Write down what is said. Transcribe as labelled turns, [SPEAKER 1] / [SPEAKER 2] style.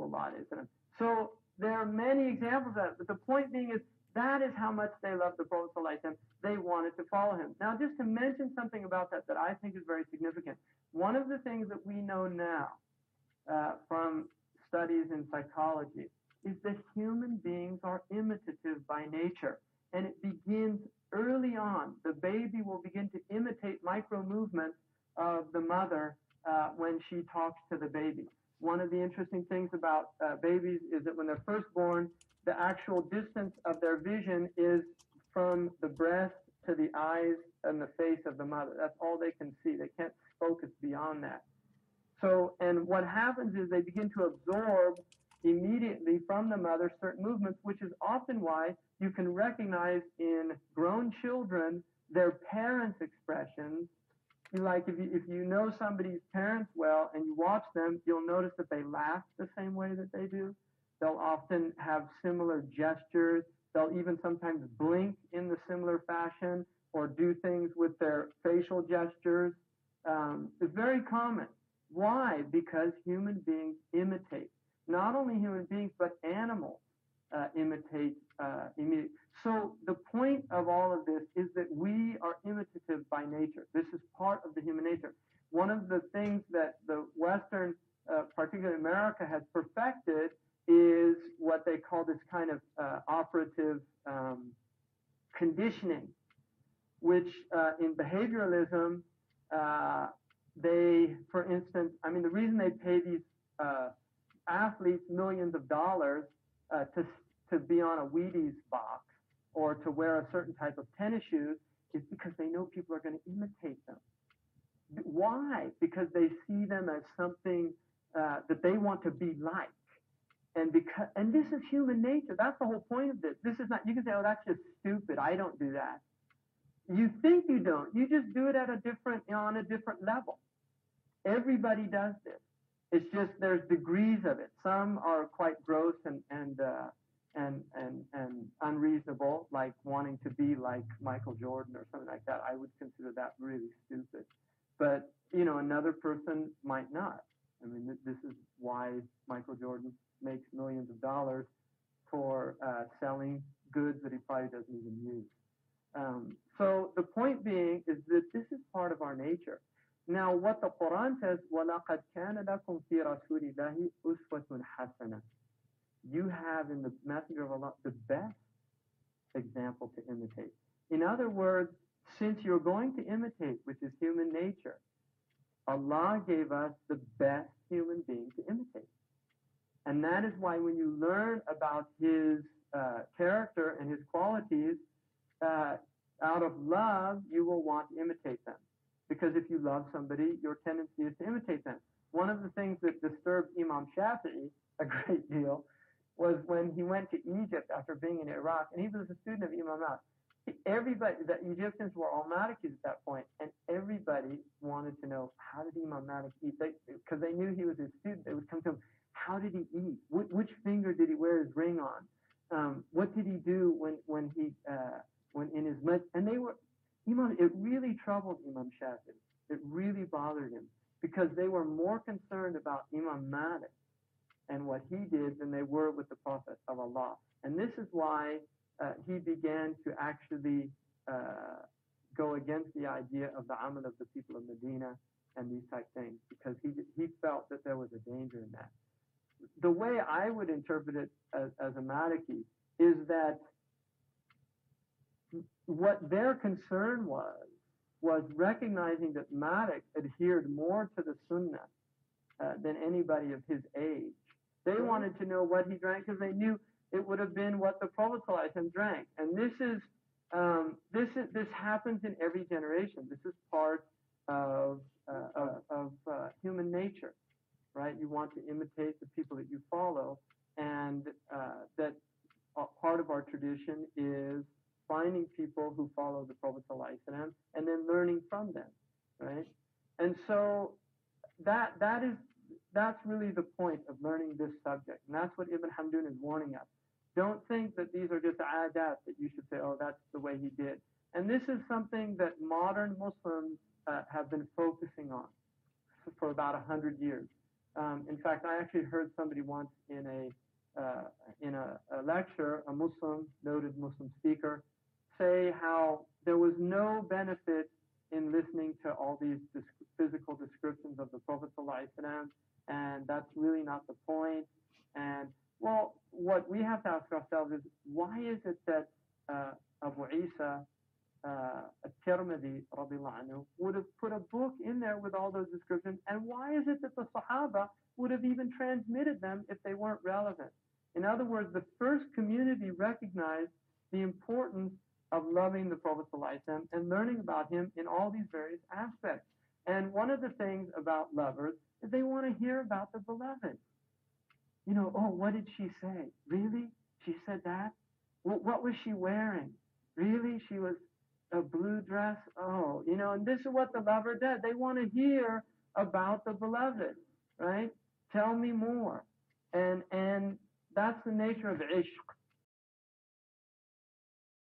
[SPEAKER 1] sallallahu alaihi wasallam. So there are many examples of that, but the point being is that is how much they loved the Prophet sallallahu alaihi wasallam. They wanted to follow him. Now, just to mention something about that I think is very significant. One of the things that we know now from studies in psychology is that human beings are imitative by nature. And it begins early on. The baby will begin to imitate micro movements of the mother when she talks to the baby. One of the interesting things about babies is that when they're first born, the actual distance of their vision is from the breast to the eyes and the face of the mother. That's all they can see. They can't focus beyond that. So, and what happens is they begin to absorb immediately from the mother certain movements, which is often why you can recognize in grown children their parents' expressions. Like if you know somebody's parents well and you watch them, you'll notice that they laugh the same way that they do. They'll often have similar gestures. They'll even sometimes blink in the similar fashion or do things with their facial gestures. It's very common. Why? Because human beings imitate. Not only human beings, but animals imitate. So the point of all of this is that we are imitative by nature. This is part of the human nature. One of the things that the Western, particularly America, has perfected is what they call this kind of operative conditioning, which in behavioralism, they, for instance, I mean, the reason they pay these athletes millions of dollars to be on a Wheaties box or to wear a certain type of tennis shoes is because they know people are going to imitate them. Why? Because they see them as something that they want to be like. And this is human nature. That's the whole point of this. This is not, you can say, oh, that's just stupid. I don't do that. You think you don't. You just do it at on a different level. Everybody does this. It's just there's degrees of it. Some are quite gross and unreasonable, like wanting to be like Michael Jordan or something like that. I would consider that really stupid. But another person might not. I mean, this is why Michael Jordan makes millions of dollars for selling goods that he probably doesn't even use. So the point being is that this is part of our nature. Now, what the Quran says, وَلَقَدْ كَانَ لَكُمْ فِي رَسُولِ اللَّهِ أُسْوَةٌ حَسَنَةٌ. You have in the Messenger of Allah the best example to imitate. In other words, since you're going to imitate, which is human nature, Allah gave us the best human being to imitate. And that is why when you learn about his character and his qualities, out of love, you will want to imitate them. Because if you love somebody, your tendency is to imitate them. One of the things that disturbed Imam Shafi'i a great deal was when he went to Egypt after being in Iraq, and he was a student of Imam Malik. Everybody, the Egyptians were all Malikis at that point, and everybody wanted to know, how did Imam Malik eat? Because they knew he was his student. They would come to him, how did he eat? Which finger did he wear his ring on? What did he do when in his masjid? And it really troubled Imam Shafi'i. It really bothered him because they were more concerned about Imam Malik and what he did than they were with the Prophet of Allah. And this is why he began to actually go against the idea of the amal of the people of Medina and these type things, because he felt that there was a danger in that. The way I would interpret it as a Maliki is that what their concern was recognizing that Malik adhered more to the Sunnah than anybody of his age. They wanted to know what he drank because they knew it would have been what the Prophet ﷺ drank. And this happens in every generation. This is part of human nature, right? You want to imitate the people that you follow, and that part of our tradition is finding people who follow the Prophet ﷺ and then learning from them, right? And so that's really the point of learning this subject, and that's what Ibn Hamdun is warning us. Don't think that these are just adat that you should say, oh, that's the way he did. And this is something that modern Muslims have been focusing on for about 100 years. In fact, I actually heard somebody once in a lecture, a Muslim, noted Muslim speaker, say how there was no benefit in listening to all these physical descriptions of the Prophet ﷺ, and that's really not the point. And well, what we have to ask ourselves is, why is it that Abu Isa at-Tirmidhi anhu would have put a book in there with all those descriptions, and why is it that the Sahaba would have even transmitted them if they weren't relevant? In other words, the first community recognized the importance of loving the Prophet ﷺ and learning about him in all these various aspects. And one of the things about lovers is they want to hear about the beloved. You know, oh, what did she say? Really? She said that? What was she wearing? Really? She was a blue dress? Oh, you know, and this is what the lover does. They want to hear about the beloved, right? Tell me more. And that's the nature of ishq.